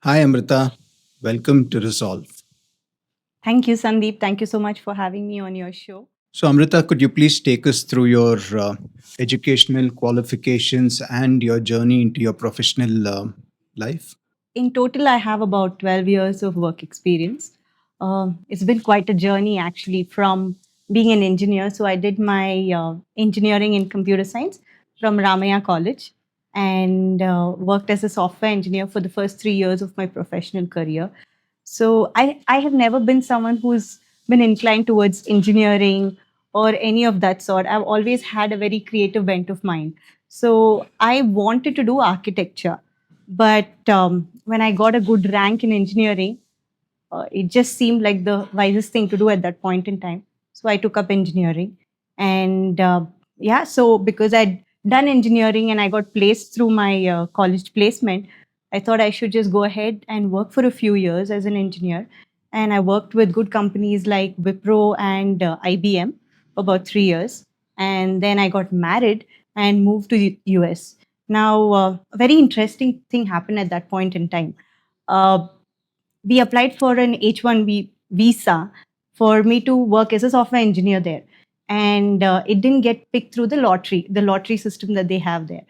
Hi, Amrita. Welcome to Resolve. Thank you, Sandeep. Thank you so much for having me on your show. So, Amrita, could you please take us through your educational qualifications and your journey into your professional life? In total, I have about 12 years of work experience. It's been quite a journey, actually, from being an engineer. So, I did my engineering in computer science from Ramaya College and worked as a software engineer for the first 3 years of my professional career. So, I have never been someone who's been inclined towards engineering or any of that sort. I've always had a very creative bent of mind. So, I wanted to do architecture. But when I got a good rank in engineering, it just seemed like the wisest thing to do at that point in time. So I took up engineering. And yeah, so because I'd done engineering and I got placed through my college placement, I thought I should just go ahead and work for a few years as an engineer. And I worked with good companies like Wipro and IBM for about 3 years. And then I got married and moved to the US. Now, a very interesting thing happened at that point in time. Uh, we applied for an H1B visa for me to work as a software engineer there. And it didn't get picked through the lottery system that they have there.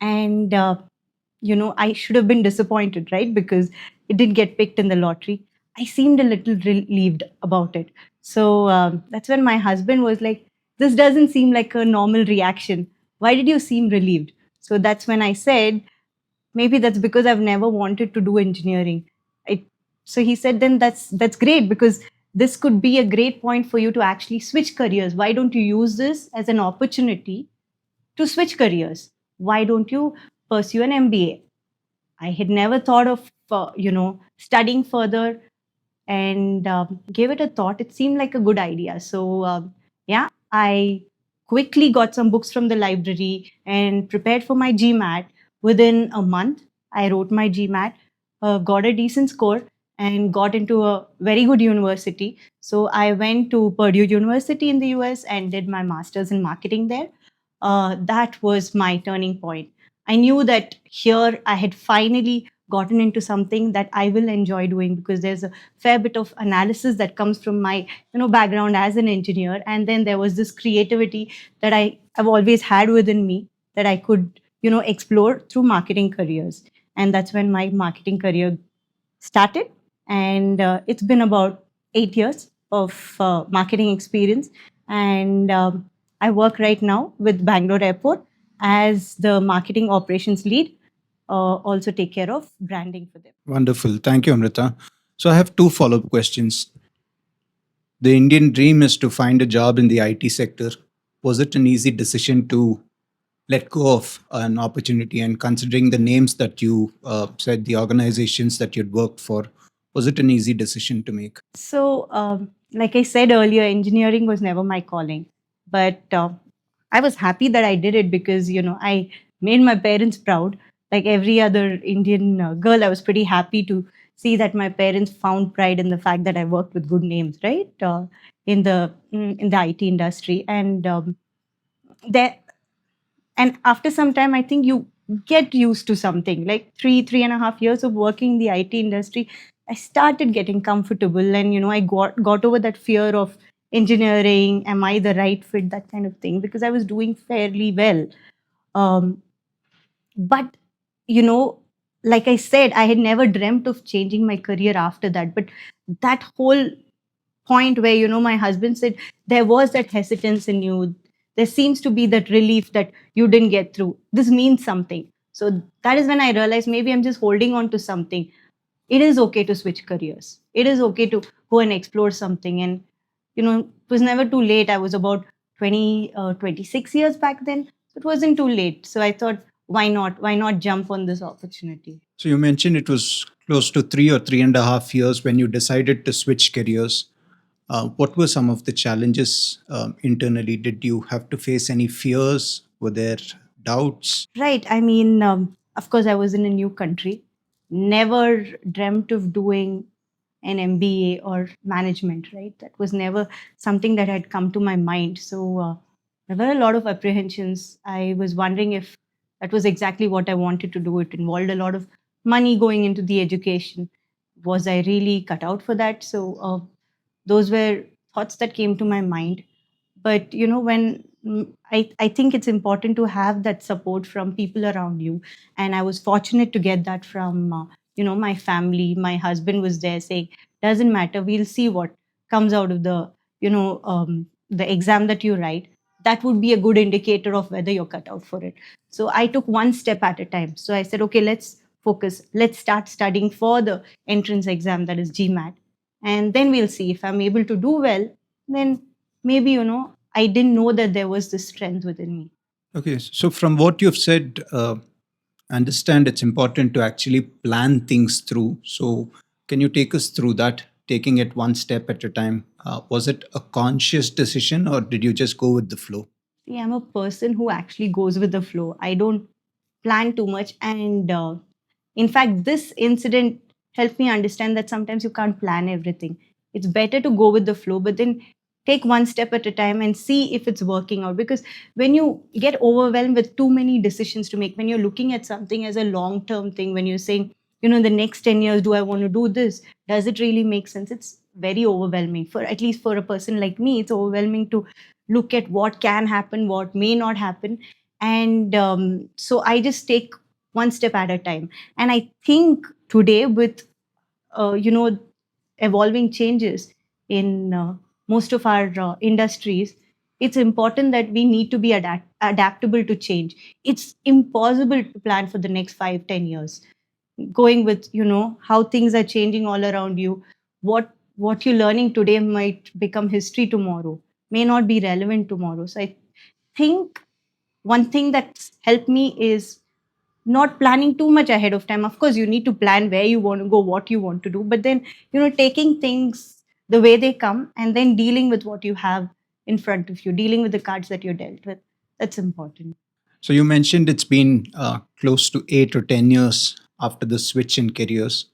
And, I should have been disappointed, right? Because it didn't get picked in the lottery. I seemed a little relieved about it. So that's when my husband was like, this doesn't seem like a normal reaction. Why did you seem relieved? So that's when I said, maybe that's because I've never wanted to do engineering. I, so he said, then that's great because this could be a great point for you to actually switch careers. Why don't you use this as an opportunity to switch careers? Why don't you pursue an MBA? I had never thought of studying further and gave it a thought. It seemed like a good idea. So yeah, I quickly got some books from the library and prepared for my GMAT. Within a month, I wrote my GMAT, got a decent score, and got into a very good university. So I went to Purdue University in the US and did my master's in marketing there. That was my turning point. I knew that here I had finally gotten into something that I will enjoy doing because there's a fair bit of analysis that comes from my background as an engineer, and then there was this creativity that have always had within me that I could explore through marketing careers. And that's when my marketing career started. And it's been about 8 years of marketing experience. And I work right now with Bangalore Airport as the marketing operations lead, also take care of branding for them. Wonderful. Thank you, Amrita. So, I have two follow up questions. The Indian dream is to find a job in the IT sector. Was it an easy decision to let go of an opportunity? And considering the names that you said, the organizations that you'd worked for, was it an easy decision to make? So, like I said earlier, engineering was never my calling, but I was happy that I did it because I made my parents proud. Like every other Indian girl, I was pretty happy to see that my parents found pride in the fact that I worked with good names, right? In the IT industry, and there and after some time, I think you get used to something. Like 3.5 years of working in the IT industry, I started getting comfortable, and I got over that fear of engineering. Am I the right fit? That kind of thing, because I was doing fairly well. Um, but you know, like I said, I had never dreamt of changing my career after that. But that whole point where my husband said there was that hesitance in you, there seems to be that relief that you didn't get through, this means something. So that is when I realized maybe I'm just holding on to something. It is okay to switch careers, it is okay to go and explore something. And it was never too late. I was about 26 years back then, so it wasn't too late. So I thought, why not jump on this opportunity. So you mentioned it was close to 3 or 3.5 years when you decided to switch careers. What were some of the challenges internally? Did you have to face any fears? Were there doubts? Right. I mean, of course, I was in a new country. Never dreamt of doing an MBA or management, right? That was never something that had come to my mind. So there were a lot of apprehensions. I was wondering if that was exactly what I wanted to do. It involved a lot of money going into the education. Was I really cut out for that? So those were thoughts that came to my mind. But when I think it's important to have that support from people around you, and I was fortunate to get that from my family. My husband was there saying, doesn't matter, we'll see what comes out of the exam that you write. That would be a good indicator of whether you're cut out for it. So I took one step at a time. So I said, okay, let's focus, let's start studying for the entrance exam, that is GMAT, and then we'll see if I'm able to do well. Then maybe I didn't know that there was this strength within me. Okay, so from what you've said, I understand it's important to actually plan things through. So, can you take us through that, taking it one step at a time? Was it a conscious decision or did you just go with the flow? See, I'm a person who actually goes with the flow. I don't plan too much. And in fact, this incident helped me understand that sometimes you can't plan everything. It's better to go with the flow, but then take one step at a time and see if it's working out. Because when you get overwhelmed with too many decisions to make, when you're looking at something as a long term thing, when you're saying, the next 10 years, do I want to do this? Does it really make sense? It's very overwhelming. For at least for a person like me, it's overwhelming to look at what can happen, what may not happen. And so I just take one step at a time. And I think today, with uh, you know evolving changes in most of our industries, it's important that we need to be adaptable to change. It's impossible to plan for the next 5-10 years, going with how things are changing all around you. What you're learning today might become history tomorrow, may not be relevant tomorrow. So I think one thing that's helped me is not planning too much ahead of time. Of course, you need to plan where you want to go, what you want to do, but then taking things the way they come and then dealing with what you have in front of you, dealing with the cards that you're dealt with. That's important. So, you mentioned it's been close to 8 or 10 years after the switch in careers.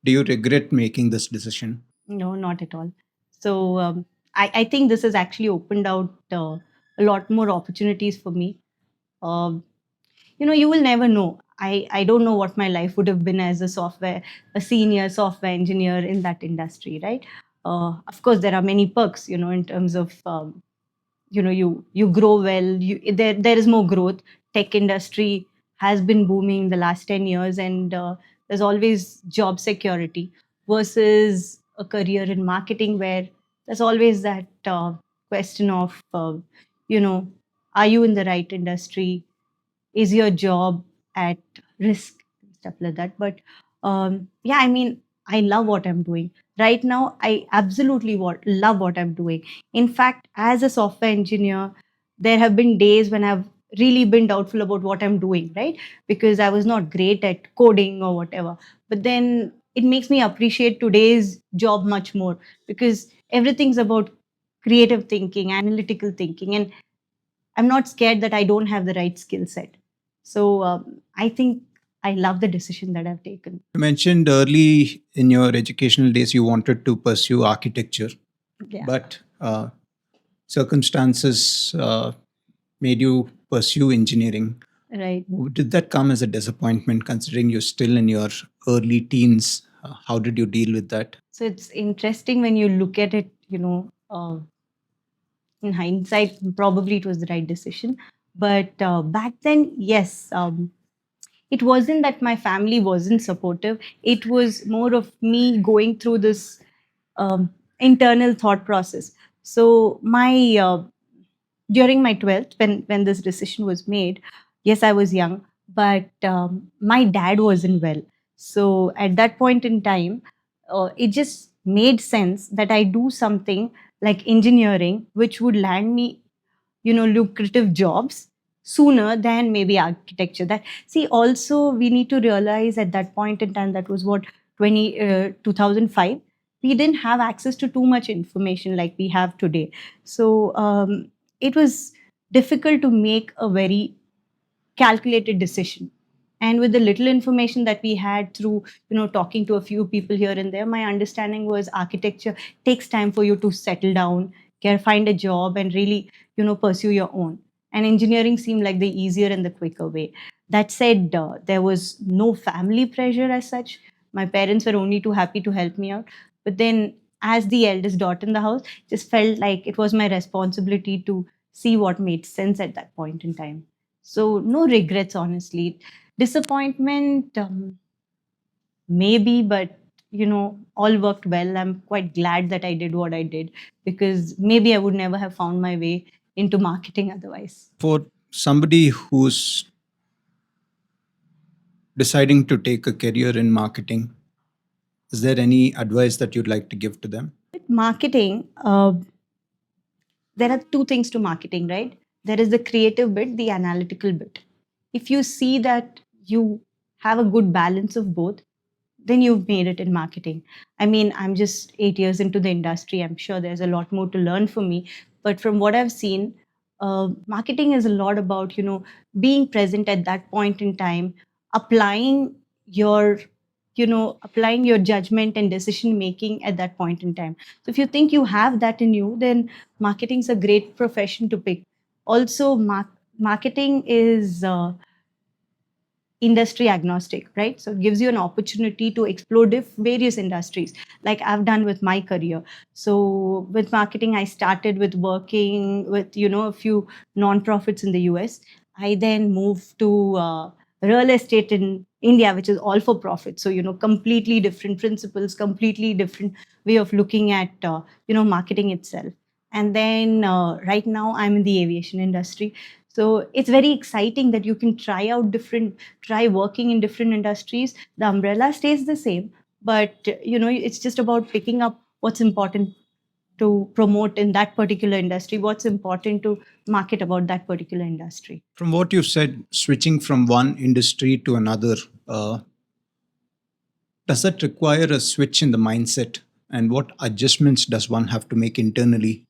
Do you regret making this decision? No, not at all. So I think this has actually opened out a lot more opportunities for me. Um you will never know. I don't know what my life would have been as a senior software engineer in that industry, right? Of course, there are many perks, in terms of you grow well. There is more growth. Tech industry has been booming the last 10 years, and there's always job security versus a career in marketing where there's always that question of you know are you in the right industry, is your job at risk, stuff like that. But yeah, I mean, I love what I'm doing right now. I absolutely love what I'm doing. In fact, as a software engineer, there have been days when I've really been doubtful about what I'm doing, right? Because I was not great at coding or whatever. But then it makes me appreciate today's job much more, because everything's about creative thinking, analytical thinking, and I'm not scared that I don't have the right skill set. So I think I love the decision that I've taken. You mentioned early in your educational days you wanted to pursue architecture, Yeah. but circumstances made you pursue engineering. Right. Did that come as a disappointment considering you're still in your early teens? How did you deal with that? So it's interesting when you look at it, in hindsight, probably it was the right decision. But back then, yes, it wasn't that my family wasn't supportive. It was more of me going through this internal thought process. So during my 12th, when this decision was made, yes, I was young, but my dad wasn't well. So at that point in time, it just made sense that I do something like engineering, which would land me lucrative jobs sooner than maybe architecture. That, see, also we need to realize at that point in time, that was what, 2005, we didn't have access to too much information like we have today. So it was difficult to make a very calculated decision. And with the little information that we had through talking to a few people here and there, my understanding was architecture takes time for you to settle down, find a job, and really pursue your own. and engineering seemed like the easier and the quicker way. That said, there was no family pressure as such. My parents were only too happy to help me out. But then, as the eldest daughter in the house, just felt like it was my responsibility to see what made sense at that point in time. So, no regrets, honestly. Disappointment, maybe, but all worked well. I'm quite glad that I did what I did, because maybe I would never have found my way into marketing otherwise. For somebody who's deciding to take a career in marketing, is there any advice that you'd like to give to them? With marketing, there are two things to marketing, right? There is the creative bit, the analytical bit. If you see that you have a good balance of both, then you've made it in marketing. I mean, I'm just 8 years into the industry. I'm sure there's a lot more to learn for me. But from what I've seen, marketing is a lot about, being present at that point in time, applying your applying your judgment and decision making at that point in time. So if you think you have that in you, then marketing is a great profession to pick. Also, marketing is industry agnostic, right? So it gives you an opportunity to explore various industries, like I've done with my career. So with marketing, I started with working with a few non-profits in the US. I then moved to real estate in India, which is all for profit. So completely different principles, completely different way of looking at marketing itself. And then right now I'm in the aviation industry. So it's very exciting that you can try working in different industries. The umbrella stays the same, but it's just about picking up what's important to promote in that particular industry, what's important to market about that particular industry. From what you've said, switching from one industry to another, does that require a switch in the mindset? And what adjustments does one have to make internally?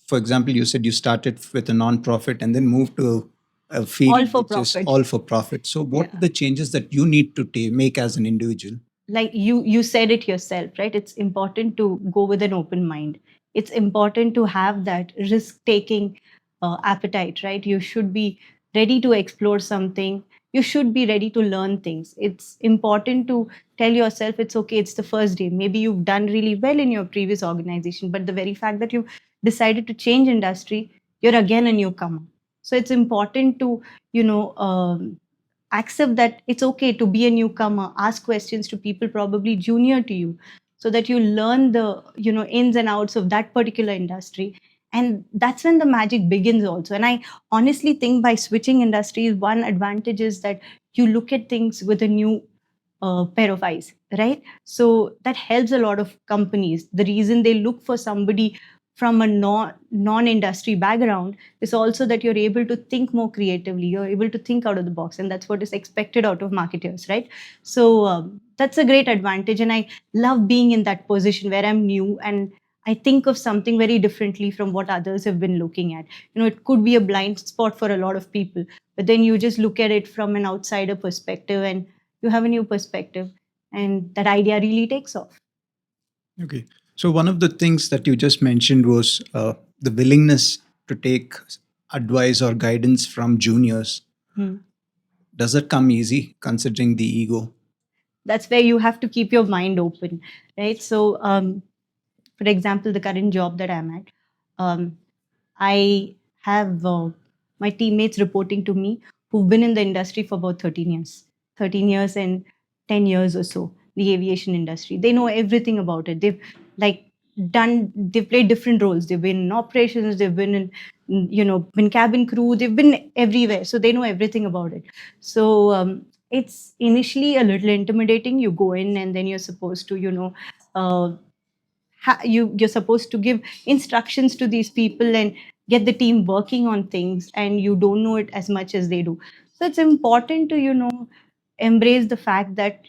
For example, you said you started with a non-profit and then moved to a field All for which is profit. all for profit. So, what Yeah. are the changes that you need to make as an individual? Like you said it yourself, right? It's important to go with an open mind. It's important to have that risk taking appetite, right? You should be ready to explore something. You should be ready to learn things. It's important to tell yourself it's okay, it's the first day. Maybe you've done really well in your previous organization, but the very fact that you decided to change industry, you're again a newcomer. So it's important to you know accept that it's okay to be a newcomer, ask questions to people probably junior to you, so that you learn the ins and outs of that particular industry. And that's when the magic begins also. And I honestly think by switching industries, one advantage is that you look at things with a new pair of eyes, right? So that helps a lot of companies. The reason they look for somebody from a non-industry background is also that you're able to think more creatively, you're able to think out of the box, and that's what is expected out of marketers, right? So that's a great advantage, and I love being in that position where I'm new and I think of something very differently from what others have been looking at. It could be a blind spot for a lot of people, but then you just look at it from an outsider perspective and you have a new perspective, and that idea really takes off. Okay. So, one of the things that you just mentioned was the willingness to take advice or guidance from juniors. Hmm. Does that come easy considering the ego? That's where you have to keep your mind open, right? So for example, the current job that I'm at, I have my teammates reporting to me who've been in the industry for about 13 years and 10 years or so, the aviation industry. They know everything about it. Like they've played different roles. They've been in operations, they've been been cabin crew, they've been everywhere. So they know everything about it. So it's initially a little intimidating. You go in and then you're supposed to, uh, you're supposed to give instructions to these people and get the team working on things, and you don't know it as much as they do. So it's important to embrace the fact that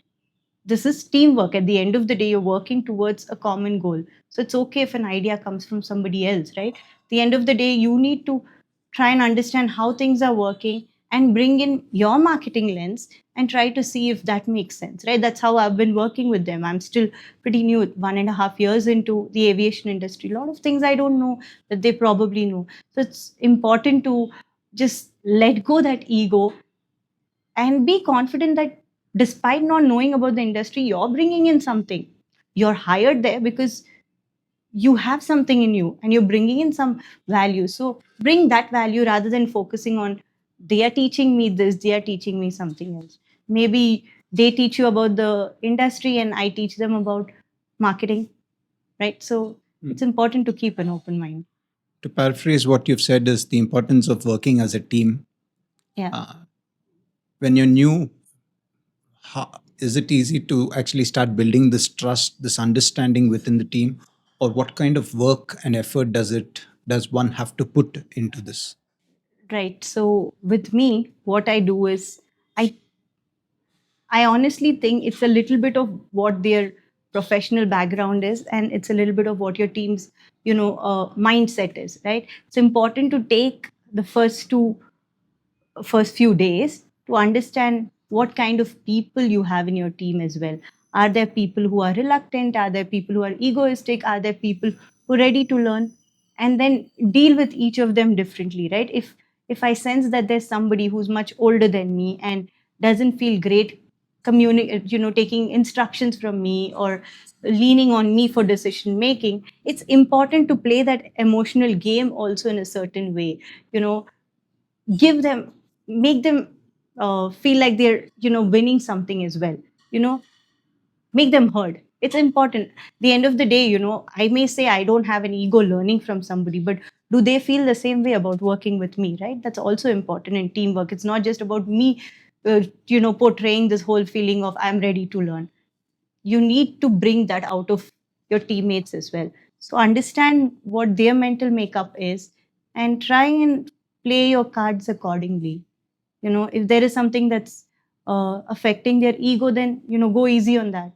this is teamwork. At the end of the day, you're working towards a common goal. So it's okay if an idea comes from somebody else, right? At the end of the day, you need to try and understand how things are working and bring in your marketing lens and try to see if that makes sense, right? That's how I've been working with them. I'm still pretty new, 1.5 years into the aviation industry. A lot of things I don't know that they probably know. So it's important to just let go that ego and be confident that despite not knowing about the industry, you're bringing in something. You're hired there because you have something in you and you're bringing in some value. So bring that value rather than focusing on they are teaching me this, they are teaching me something else. Maybe they teach you about the industry and I teach them about marketing, right? So it's important to keep an open mind. To paraphrase what you've said, is the importance of working as a team. Yeah. When you're new, is it easy to actually start building this trust, this understanding within the team, or what kind of work and effort does one have to put into this? Right. So with me, what I do is I I honestly think it's a little bit of what their professional background is, and it's a little bit of what your team's, mindset is. Right. It's important to take the first few days to understand what kind of people you have in your team as well. Are there people who are reluctant? Are there people who are egoistic? Are there people who are ready to learn? And then deal with each of them differently, right? If I sense that there's somebody who's much older than me and doesn't feel great taking instructions from me or leaning on me for decision making, it's important to play that emotional game also in a certain way. You know, give them make them feel like they're winning something as well. you know Make them heard. It's important. The end of the day, I may say I don't have an ego learning from somebody, but do they feel the same way about working with me, right? That's also important in teamwork. It's not just about me portraying this whole feeling of I'm ready to learn. You need to bring that out of your teammates as well. So understand what their mental makeup is and try and play your cards accordingly. If there is something that's affecting their ego, then go easy on that.